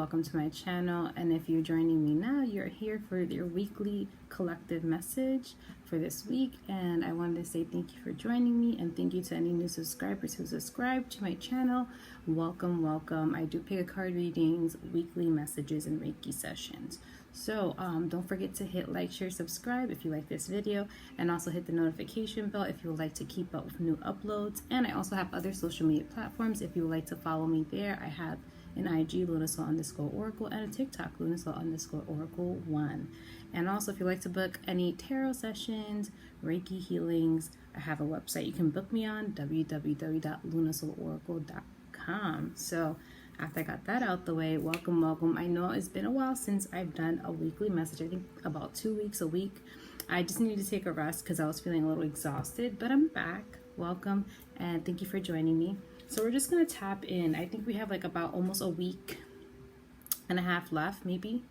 welcome to my channel. And if you're joining me now, you're here for your weekly collective message for this week. And I wanted to say thank you for joining me, and thank you to any new subscribers who subscribe to my channel. Welcome, welcome. I do pick card readings, weekly messages, and Reiki sessions. So don't forget to hit like, share, subscribe if you like this video, and also hit the notification bell if you would like to keep up with new uploads. And I also have other social media platforms if you would like to follow me there. I have an IG, Lunasol_Oracle, and a TikTok, Lunasol_Oracle1. And also, if you like to book any tarot sessions, Reiki healings, I have a website you can book me on, www.lunasoloracle.com. So after I got that out the way, welcome, welcome. I know it's been a while since I've done a weekly message. I think about 2 weeks a week. I just needed to take a rest because I was feeling a little exhausted, but I'm back. Welcome, and thank you for joining me. So we're just going to tap in. I think we have like about almost a week and a half left, maybe,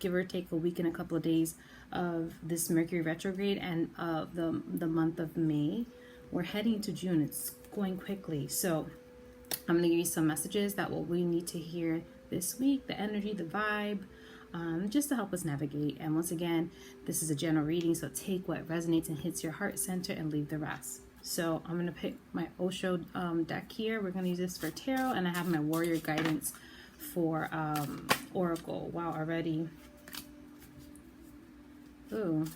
give or take a week and a couple of days of this Mercury retrograde and of the month of May. We're heading to June. It's going quickly. So I'm going to give you some messages that what we need to hear this week, the energy, the vibe, just to help us navigate. And once again, this is a general reading, so take what resonates and hits your heart center and leave the rest. So I'm going to pick my Osho deck here. We're going to use this for tarot, and I have my warrior guidance for oracle. Wow, already. Ooh.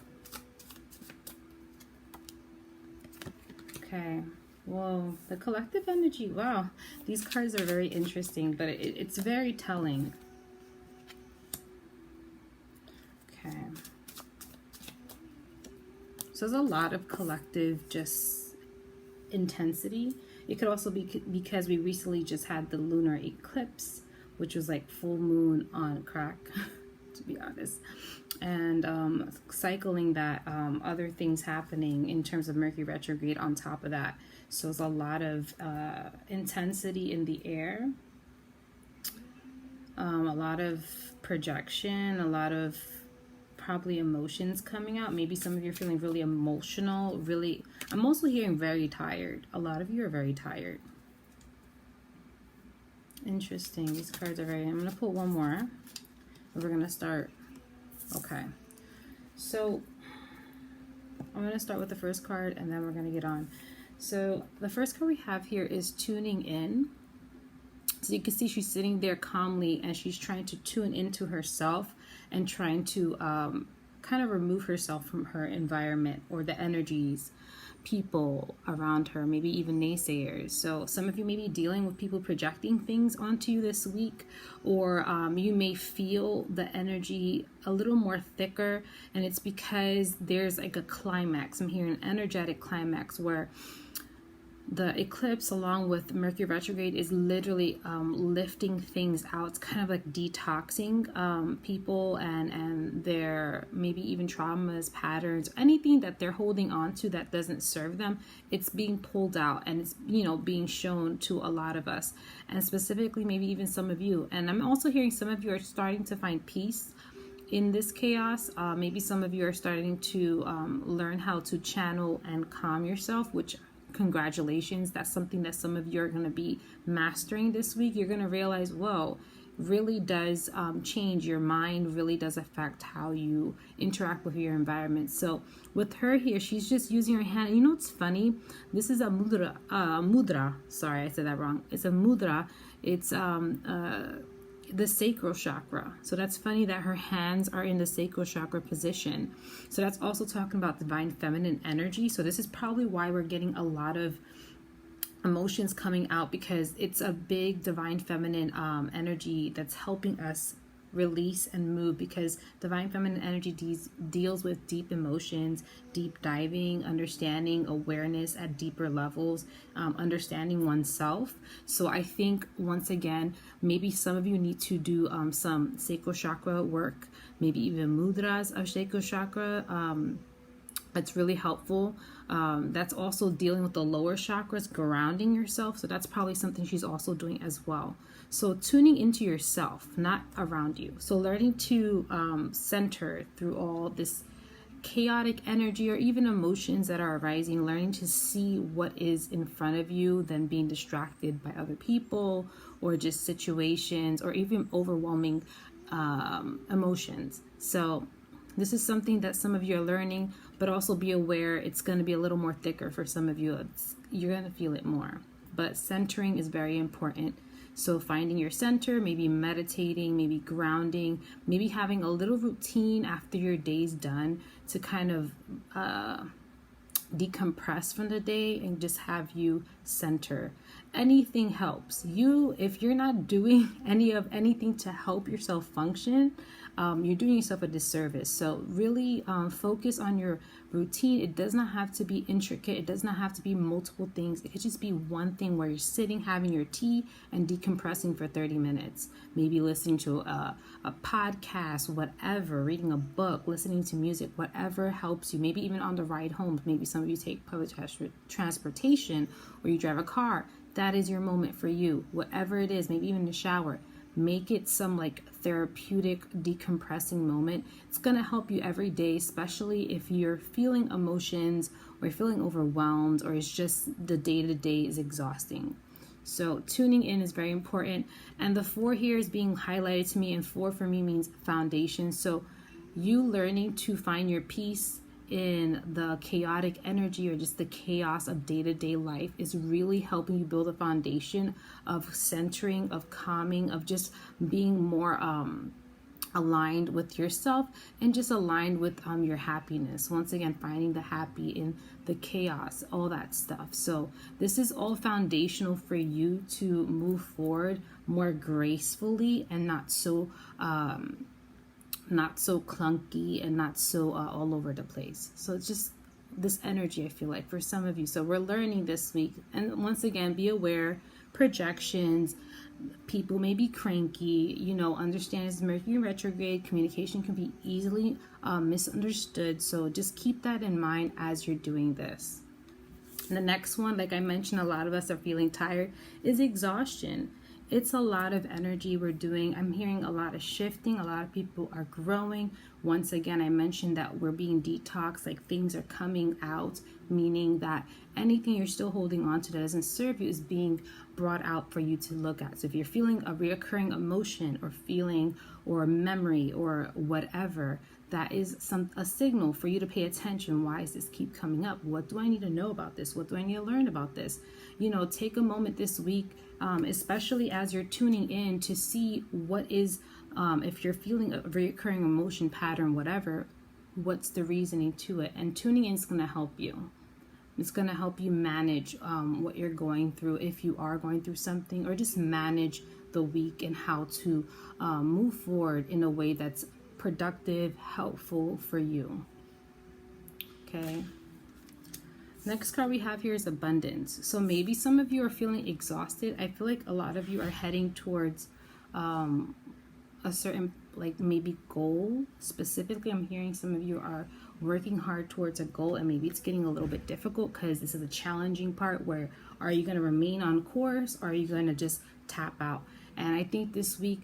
Okay. Whoa, the collective energy. Wow, these cards are very interesting, but it's very telling. Okay. So there's a lot of collective just intensity. It could also be because we recently just had the lunar eclipse, which was like full moon on crack, to be honest. And cycling that, other things happening in terms of Mercury retrograde on top of that. So there's a lot of intensity in the air, a lot of projection, a lot of probably emotions coming out. Maybe some of you are feeling really emotional, really. I'm mostly hearing very tired. A lot of you are very tired. Interesting. These cards are very. I'm going to pull one more. And we're going to start. Okay. So I'm going to start with the first card, and then we're going to get on. So the first card we have here is tuning in. So you can see she's sitting there calmly, and she's trying to tune into herself and trying to kind of remove herself from her environment or the energies, people around her, maybe even naysayers. So some of you may be dealing with people projecting things onto you this week, or you may feel the energy a little more thicker, and it's because there's like a climax. I'm hearing an energetic climax where the eclipse along with Mercury retrograde is literally lifting things out. It's kind of like detoxing people and their maybe even traumas, patterns, anything that they're holding on to that doesn't serve them. It's being pulled out, and it's, you know, being shown to a lot of us, and specifically maybe even some of you. And I'm also hearing some of you are starting to find peace in this chaos. Maybe some of you are starting to learn how to channel and calm yourself, which congratulations. That's something that some of you are going to be mastering this week. You're going to realize, whoa, really does change your mind, really does affect how you interact with your environment. So with her here, she's just using her hand. You know what's funny? This is a mudra. Sorry, I said that wrong. It's a mudra. It's the sacral chakra. So that's funny that her hands are in the sacral chakra position. So that's also talking about divine feminine energy. So this is probably why we're getting a lot of emotions coming out, because it's a big divine feminine energy that's helping us release and move, because divine feminine energy deals with deep emotions, deep diving, understanding, awareness at deeper levels, understanding oneself. So I think, once again, maybe some of you need to do some sacral chakra work, maybe even mudras of sacral chakra. That's really helpful. That's also dealing with the lower chakras, grounding yourself. So that's probably something she's also doing as well. So tuning into yourself, not around you. So learning to center through all this chaotic energy or even emotions that are arising, learning to see what is in front of you than being distracted by other people or just situations or even overwhelming emotions. So this is something that some of you are learning, but also be aware it's going to be a little more thicker for some of you. You're going to feel it more. But centering is very important. So finding your center, maybe meditating, maybe grounding, maybe having a little routine after your day's done to kind of decompress from the day and just have you center. Anything helps. If you're not doing anything to help yourself function, you're doing yourself a disservice. So really focus on your routine. It does not have to be intricate. It does not have to be multiple things. It could just be one thing where you're sitting, having your tea and decompressing for 30 minutes. Maybe listening to a podcast, whatever, reading a book, listening to music, whatever helps you. Maybe even on the ride home. Maybe some of you take public transportation or you drive a car. That is your moment for you. Whatever it is, maybe even the shower. Make it some like therapeutic decompressing moment. It's going to help you every day, especially if you're feeling emotions or you're feeling overwhelmed or it's just the day-to-day is exhausting. So tuning in is very important. And the 4 here is being highlighted to me, and 4 for me means foundation. So you learning to find your peace in the chaotic energy or just the chaos of day-to-day life is really helping you build a foundation of centering, of calming, of just being more aligned with yourself and just aligned with your happiness. Once again, finding the happy in the chaos, all that stuff. So this is all foundational for you to move forward more gracefully and not so clunky and not so all over the place. So it's just this energy, I feel like, for some of you. So we're learning this week. And once again, be aware, projections, people may be cranky, understand it's Mercury retrograde. Communication can be easily misunderstood. So just keep that in mind as you're doing this. And the next one, like I mentioned, a lot of us are feeling tired, is exhaustion. It's a lot of energy we're doing. I'm hearing a lot of shifting. A lot of people are growing. Once again, I mentioned that we're being detoxed, like things are coming out, meaning that anything you're still holding on to that doesn't serve you is being brought out for you to look at. So if you're feeling a reoccurring emotion or feeling or memory or whatever, that is a signal for you to pay attention. Why does this keep coming up? What do I need to know about this? What do I need to learn about this? Take a moment this week, especially as you're tuning in, to see what is, if you're feeling a recurring emotion pattern, whatever, what's the reasoning to it? And tuning in is going to help you. It's going to help you manage what you're going through if you are going through something, or just manage the week and how to move forward in a way that's productive, helpful for you. Okay. Next card we have here is abundance. So maybe some of you are feeling exhausted. I feel like a lot of you are heading towards a certain, like maybe goal. Specifically, I'm hearing some of you are working hard towards a goal, and maybe it's getting a little bit difficult because this is a challenging part where are you going to remain on course, or are you going to just tap out? And I think this week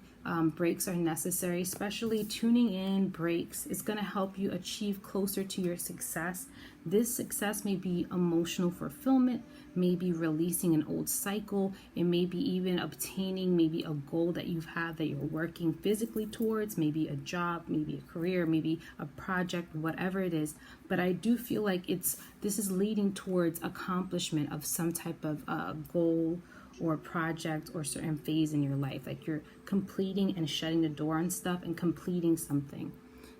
breaks are necessary, especially tuning in breaks. It's going to help you achieve closer to your success. This success may be emotional fulfillment, maybe releasing an old cycle, it may be even obtaining maybe a goal that you've had that you're working physically towards, maybe a job, maybe a career, maybe a project, whatever it is. But I do feel like this is leading towards accomplishment of some type of goal or project or certain phase in your life. Like you're completing and shutting the door on stuff and completing something.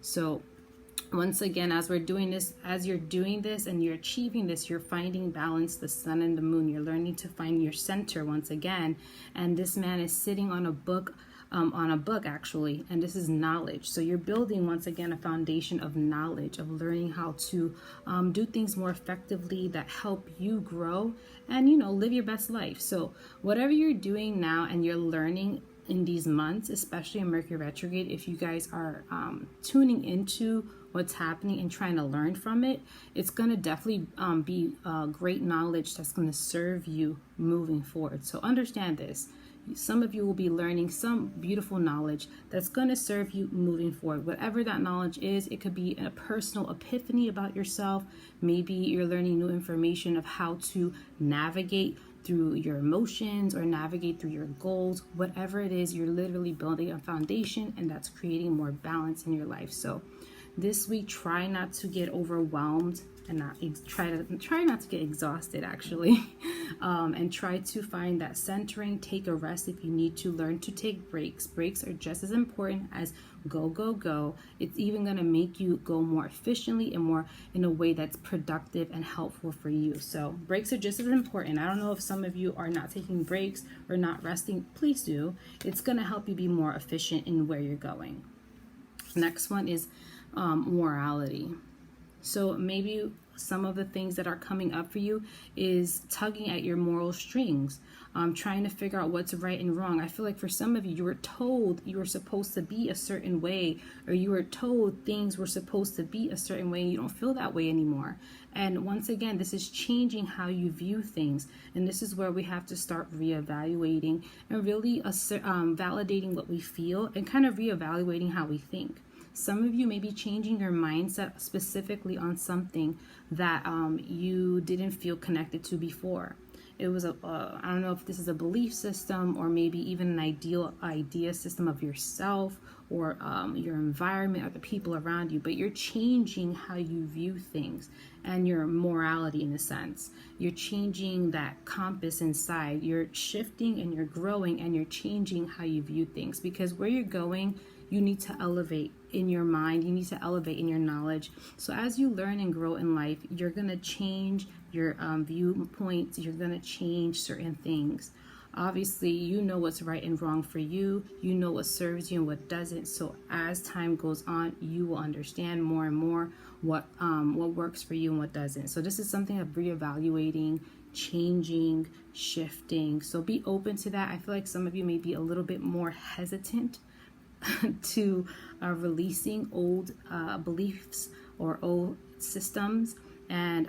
So once again, as you're doing this and you're achieving this, you're finding balance, the sun and the moon. You're learning to find your center once again. And this man is sitting on a book actually, and this is knowledge. So you're building once again a foundation of knowledge, of learning how to do things more effectively that help you grow and live your best life. So whatever you're doing now and you're learning in these months, especially in Mercury retrograde, if you guys are tuning into what's happening and trying to learn from it, it's going to definitely be great knowledge that's going to serve you moving forward. So understand this. some of you will be learning some beautiful knowledge that's going to serve you moving forward. Whatever that knowledge is, it could be a personal epiphany about yourself. Maybe you're learning new information of how to navigate through your emotions or navigate through your goals. Whatever it is, you're literally building a foundation, and that's creating more balance in your life. So this week, try not to get overwhelmed and try not to get exhausted, actually. And try to find that centering. Take a rest if you need to. Learn to take breaks. Breaks are just as important as go. It's even going to make you go more efficiently and more in a way that's productive and helpful for you. So breaks are just as important. I don't know if some of you are not taking breaks or not resting. Please do. It's going to help you be more efficient in where you're going. Next one is morality. So maybe some of the things that are coming up for you is tugging at your moral strings, trying to figure out what's right and wrong. I feel like for some of you, you were told you were supposed to be a certain way, or you were told things were supposed to be a certain way, and you don't feel that way anymore. And once again, this is changing how you view things. And this is where we have to start reevaluating and really validating what we feel and kind of reevaluating how we think. Some of you may be changing your mindset specifically on something that you didn't feel connected to before. It was I don't know if this is a belief system or maybe even an idea system of yourself or your environment or the people around you, but you're changing how you view things and your morality in a sense. You're changing that compass inside. You're shifting and you're growing and you're changing how you view things, because where you're going, you need to elevate in your mind. You need to elevate in your knowledge. So as you learn and grow in life, you're going to change your viewpoints. You're going to change certain things. Obviously, you know what's right and wrong for you. You know what serves you and what doesn't. So as time goes on, you will understand more and more what works for you and what doesn't. So this is something of reevaluating, changing, shifting. So be open to that. I feel like some of you may be a little bit more hesitant to releasing old beliefs or old systems, and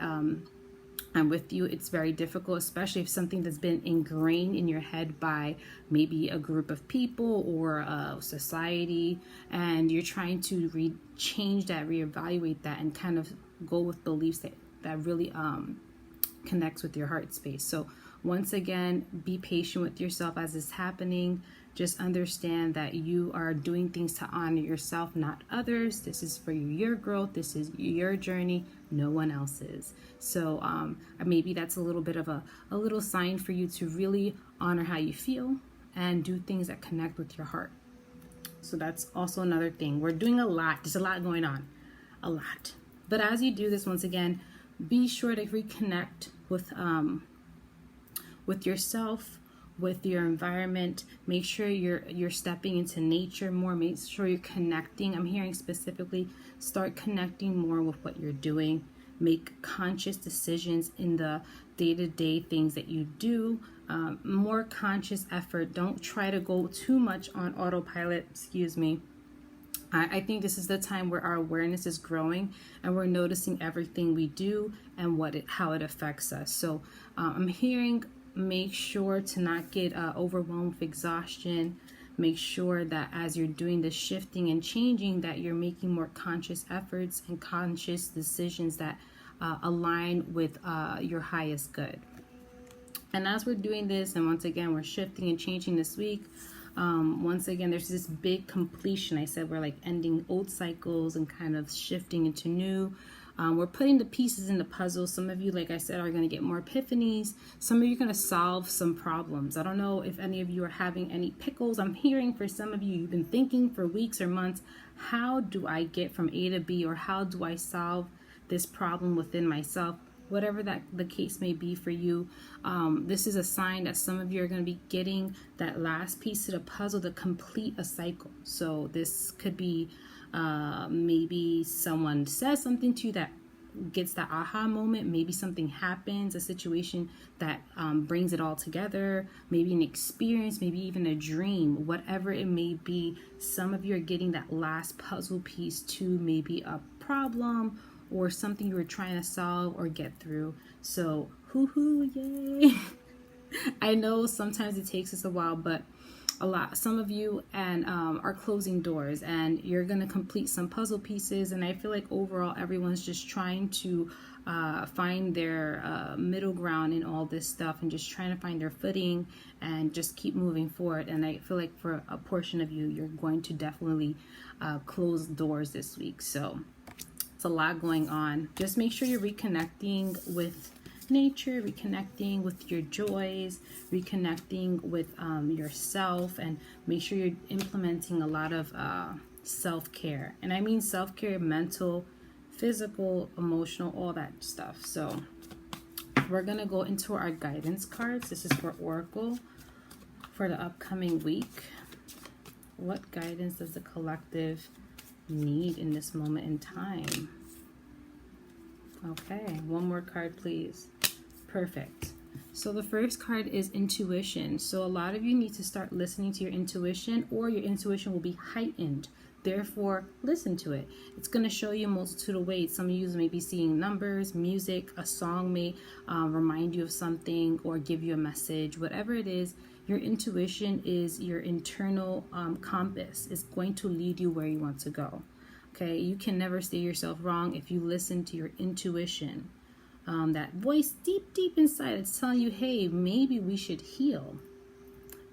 I'm with you. It's very difficult, especially if something that's been ingrained in your head by maybe a group of people or society, and you're trying to change that, reevaluate that, and kind of go with beliefs that really connects with your heart space. So once again, be patient with yourself as it's happening. Just understand that you are doing things to honor yourself, not others. This is for your growth. This is your journey, no one else's. So maybe that's a little bit of a little sign for you to really honor how you feel and do things that connect with your heart. So that's also another thing. We're doing a lot. There's a lot going on, a lot. But as you do this, once again, be sure to reconnect with yourself, with your environment. Make sure you're stepping into nature more. Make sure you're connecting. I'm hearing specifically, start connecting more with what you're doing. Make conscious decisions in the day-to-day things that you do. More conscious effort. Don't try to go too much on autopilot. I think this is the time where our awareness is growing and we're noticing everything we do and how it affects us. So I'm hearing, make sure to not get overwhelmed with exhaustion. Make sure that as you're doing the shifting and changing, that you're making more conscious efforts and conscious decisions that align with your highest good. And as we're doing this, and once again, we're shifting and changing this week, once again, there's this big completion. I said we're like ending old cycles and kind of shifting into new. We're putting the pieces in the puzzle. Some of you, like I said, are going to get more epiphanies. Some of you are going to solve some problems. I don't know if any of you are having any pickles. I'm hearing for some of you, you've been thinking for weeks or months, how do I get from A to B, or how do I solve this problem within myself? Whatever that the case may be for you, this is a sign that some of you are going to be getting that last piece of the puzzle to complete a cycle. So this could be maybe someone says something to you that gets that aha moment. Maybe something happens, a situation that brings it all together. Maybe an experience, maybe even a dream. Whatever it may be, some of you are getting that last puzzle piece to maybe a problem or something you were trying to solve or get through. So, hoo-hoo, yay! I know sometimes it takes us a while, but some of you and are closing doors, and you're going to complete some puzzle pieces. And I feel like overall everyone's just trying to find their middle ground in all this stuff, and just trying to find their footing and just keep moving forward. And I feel like for a portion of you, you're going to definitely close doors this week. So it's a lot going on. Just make sure you're reconnecting with nature, reconnecting with your joys, reconnecting with yourself, and make sure you're implementing a lot of self-care. And I mean self-care, mental, physical, emotional, all that stuff. So we're gonna go into our guidance cards. This is for Oracle for the upcoming week. What guidance does the collective need in this moment in time? Okay, one more card, please. Perfect. So the first card is intuition. So a lot of you need to start listening to your intuition, or your intuition will be heightened. Therefore, listen to it. It's going to show you a multitude of ways. Some of you may be seeing numbers, music, a song may remind you of something or give you a message. Whatever it is, your intuition is your internal compass. It's going to lead you where you want to go. Okay, you can never steer yourself wrong if you listen to your intuition. That voice deep inside, it's telling you, hey, maybe we should heal.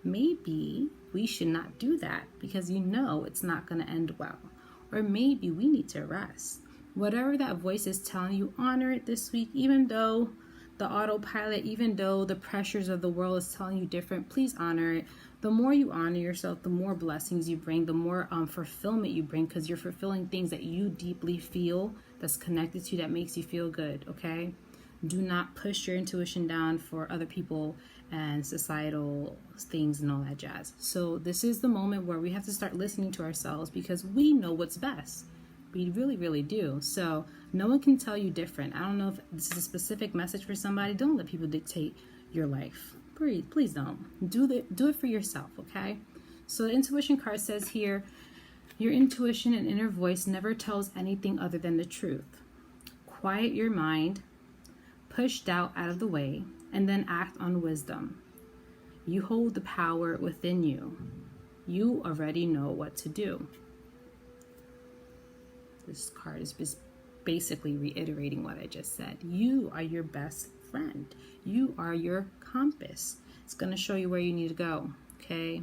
Maybe we should not do that because you know it's not going to end well. Or maybe we need to rest. Whatever that voice is telling you, honor it this week, even though the autopilot, even though the pressures of the world is telling you different, please honor it. The more you honor yourself, the more blessings you bring, the more fulfillment you bring, because you're fulfilling things that you deeply feel, that's connected to you, that makes you feel good, okay? Do not push your intuition down for other people and societal things and all that jazz. So this is the moment where we have to start listening to ourselves, because we know what's best. We really, really do. So no one can tell you different. I don't know if this is a specific message for somebody. Don't let people dictate your life. Please don't. Do it for yourself, okay? So the intuition card says here, your intuition and inner voice never tells anything other than the truth. Quiet your mind, push doubt out of the way, and then act on wisdom. You hold the power within you. You already know what to do. This card is just basically reiterating what I just said. You are your best friend. You are your compass. It's going to show you where you need to go, okay?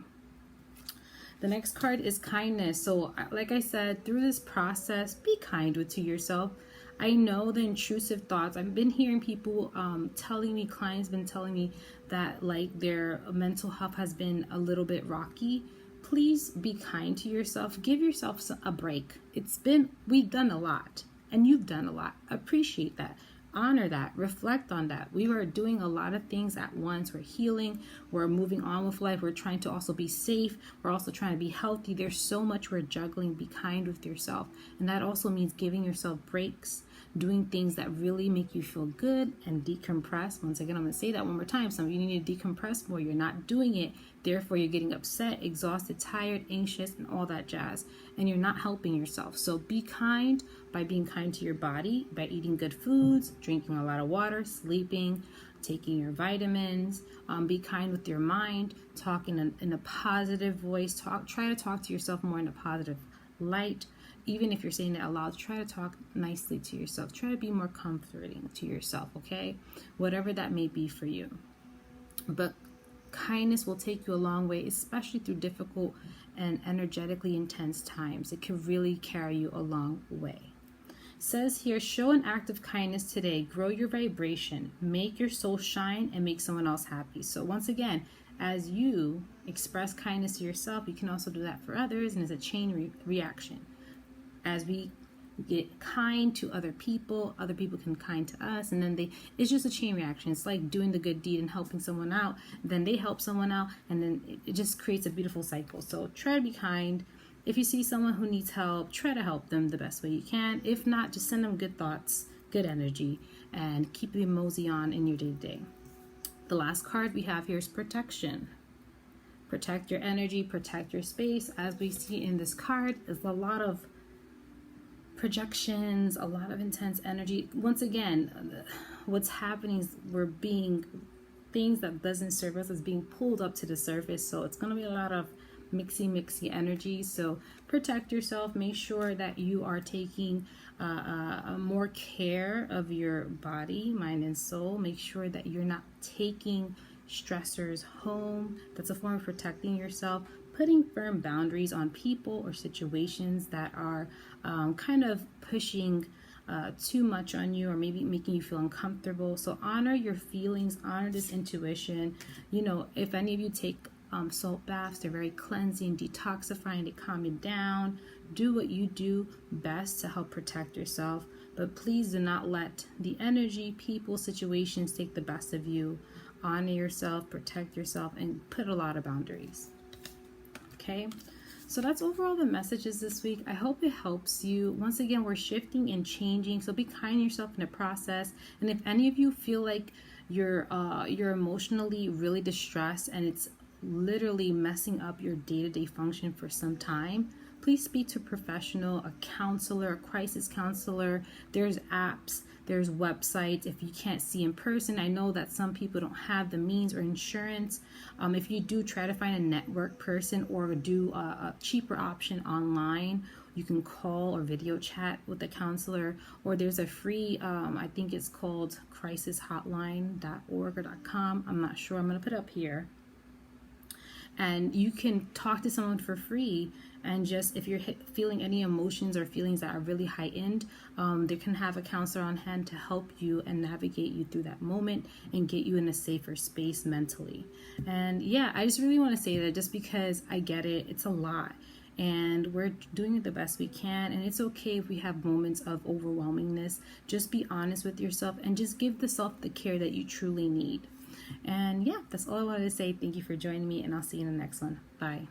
The next card is kindness. So like I said, through this process, be kind to yourself. I know the intrusive thoughts. I've been hearing people telling me, clients been telling me that like their mental health has been a little bit rocky. Please be kind to yourself. Give yourself a break. We've done a lot, and you've done a lot. Appreciate that. Honor that. Reflect on that. We are doing a lot of things at once. We're healing. We're moving on with life. We're trying to also be safe. We're also trying to be healthy. There's so much we're juggling. Be kind with yourself. And that also means giving yourself breaks, doing things that really make you feel good, and decompress. Once again, I'm going to say that one more time. Some of you need to decompress more. You're not doing it. Therefore, you're getting upset, exhausted, tired, anxious, and all that jazz. And you're not helping yourself. So be kind by being kind to your body, by eating good foods, drinking a lot of water, sleeping, taking your vitamins. Be kind with your mind, talking in a positive voice. Try to talk to yourself more in a positive light. Even if you're saying it aloud, try to talk nicely to yourself. Try to be more comforting to yourself, okay? Whatever that may be for you. But kindness will take you a long way, especially through difficult and energetically intense times. It can really carry you a long way. Says here, show an act of kindness today. Grow your vibration. Make your soul shine and make someone else happy. So once again, as you express kindness to yourself, you can also do that for others, and it's a chain reaction. As we get kind to other people can be kind to us, and then it's just a chain reaction. It's like doing the good deed and helping someone out, then they help someone out, and then it just creates a beautiful cycle. So try to be kind. If you see someone who needs help, try to help them the best way you can. If not, just send them good thoughts, good energy, and keep them mosey on in your day-to-day. The last card we have here is protection. Protect your energy, protect your space. As we see in this card, is a lot of projections, a lot of intense energy. Once again, what's happening is we're being things that doesn't serve us is being pulled up to the surface. So it's going to be a lot of mixy energy. So protect yourself. Make sure that you are taking more care of your body, mind, and soul. Make sure that you're not taking stressors home. That's a form of protecting yourself. Putting firm boundaries on people or situations that are kind of pushing too much on you, or maybe making you feel uncomfortable. So honor your feelings, honor this intuition. You know, if any of you take salt baths, they're very cleansing, detoxifying, they calm you down. Do what you do best to help protect yourself, but please do not let the energy, people, situations take the best of you. Honor yourself, protect yourself, and put a lot of boundaries. Okay, so that's overall the messages this week. I hope it helps you. Once again, we're shifting and changing, so be kind to yourself in the process. And if any of you feel like you're emotionally really distressed and it's literally messing up your day-to-day function for some time, please speak to a professional, a counselor, a crisis counselor. There's apps, there's websites. If you can't see in person, I know that some people don't have the means or insurance. If you do, try to find a network person or do a cheaper option online. You can call or video chat with a counselor, or there's a free, I think it's called crisishotline.org or .com. I'm not sure. I'm going to put it up here. And you can talk to someone for free, and just if you're feeling any emotions or feelings that are really heightened, they can have a counselor on hand to help you and navigate you through that moment and get you in a safer space mentally. And yeah, I just really want to say that, just because I get it, it's a lot, and we're doing it the best we can, and it's okay if we have moments of overwhelmingness. Just be honest with yourself and just give the self the care that you truly need. And yeah, that's all I wanted to say. Thank you for joining me, and I'll see you in the next one. Bye.